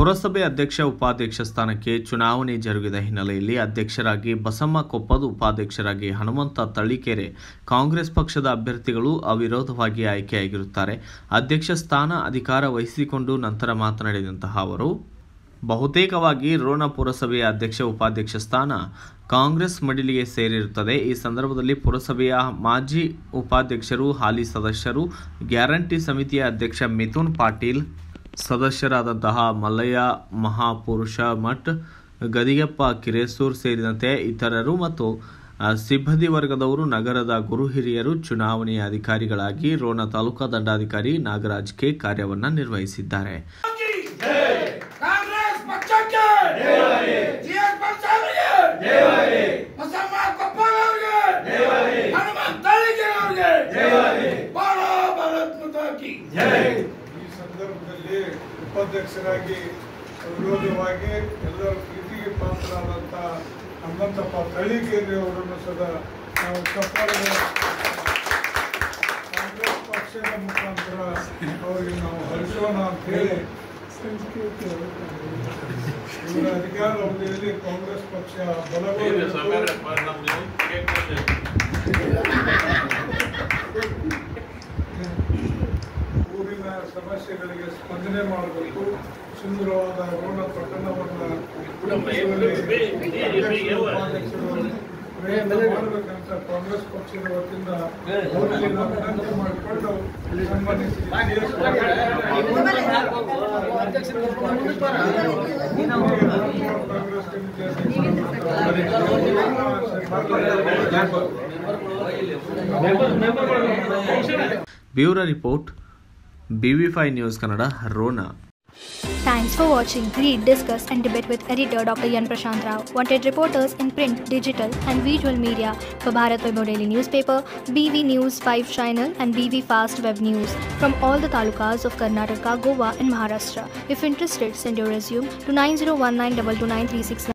ಪುರಸಭೆ ಅಧ್ಯಕ್ಷ ಉಪಾಧ್ಯಕ್ಷ ಸ್ಥಾನಕ್ಕೆ ಚುನಾವಣೆ ಜರುಗಿದ ಹಿನ್ನೆಲೆಯಲ್ಲಿ ಅಧ್ಯಕ್ಷರಾಗಿ ಬಸಮ್ಮ ಕೊಪ್ಪದ್, ಉಪಾಧ್ಯಕ್ಷರಾಗಿ ಹನುಮಂತ ತಳ್ಳಿಕೆರೆ ಕಾಂಗ್ರೆಸ್ ಪಕ್ಷದ ಅಭ್ಯರ್ಥಿಗಳು ಅವಿರೋಧವಾಗಿ ಆಯ್ಕೆಯಾಗಿರುತ್ತಾರೆ. ಅಧ್ಯಕ್ಷ ಸ್ಥಾನ ಅಧಿಕಾರ ವಹಿಸಿಕೊಂಡು ನಂತರ ಮಾತನಾಡಿದಂತಹ ಅವರು, ಬಹುತೇಕವಾಗಿ ರೋಣ ಪುರಸಭೆಯ ಅಧ್ಯಕ್ಷ ಉಪಾಧ್ಯಕ್ಷ ಸ್ಥಾನ ಕಾಂಗ್ರೆಸ್ ಮಡಿಲಿಗೆ ಸೇರಿರುತ್ತದೆ. ಈ ಸಂದರ್ಭದಲ್ಲಿ ಪುರಸಭೆಯ ಮಾಜಿ ಉಪಾಧ್ಯಕ್ಷರು, ಹಾಲಿ ಸದಸ್ಯರು, ಗ್ಯಾರಂಟಿ ಸಮಿತಿಯ ಅಧ್ಯಕ್ಷ ಮಿಥುನ್ ಪಾಟೀಲ್, ಸದಸ್ಯರಾದಂತಹ ಮಲ್ಲಯ್ಯ ಮಹಾಪುರುಷ ಮಠ್, ಗದಿಗೆಪ್ಪ ಕಿರೇಸೂರ್ ಸೇರಿದಂತೆ ಇತರರು ಮತ್ತು ಸಿಬ್ಬಂದಿ ವರ್ಗದವರು ನಗರದ ಗುರು ಹಿರಿಯರು ಚುನಾವಣೆಯ ಅಧಿಕಾರಿಗಳಾಗಿ ರೋಣ ತಾಲೂಕಾ ದಂಡಾಧಿಕಾರಿ ನಾಗರಾಜ್ ಕೆ ಕಾರ್ಯವನ್ನು ನಿರ್ವಹಿಸಿದ್ದಾರೆ. ಉಪಾಧ್ಯಕ್ಷರಾಗಿ ವಿರೋಧವಾಗಿ ಎಲ್ಲರ ಪ್ರೀತಿಗೆ ಪಾತ್ರರಾದಂಥ ಹನುಮಂತಪ್ಪ ತಳ್ಳಿಕೆರೆ ಅವರನ್ನು ಸದಾ ನಾವು ಕಾಂಗ್ರೆಸ್ ಪಕ್ಷದ ಮುಖಾಂತರ ಅವರಿಗೆ ನಾವು ಹರಿಸೋಣ ಅಂತೇಳಿ ಇವರ ಅಧಿಕಾರ ಅವಧಿಯಲ್ಲಿ ಕಾಂಗ್ರೆಸ್ ಪಕ್ಷ ಊರಿನ ಸಮಸ್ಯೆಗಳಿಗೆ ಸ್ಪಂದನೆ ಮಾಡಬೇಕು. ಸುಂದರವಾದ ರೋಣ ಪಟ್ಟಣವನ್ನು ಪ್ರಯತ್ನ ಮಾಡಬೇಕಂತ ಕಾಂಗ್ರೆಸ್ ಪಕ್ಷದ ವತಿಯಿಂದ ವಿನಂತಿ ಮಾಡಿಕೊಂಡು bureau report BV5 News Kannada, Rona. Thanks for watching Read, Discuss and Debate with editor Dr. Yan Prashant Rao. Wanted reporters in print, digital and visual media for Bharat Vaibhav Daily Newspaper, BV News 5 Channel and BV Fast Web News from all the talukas of Karnataka, Goa and Maharashtra. If interested, send your resume to 9019229369.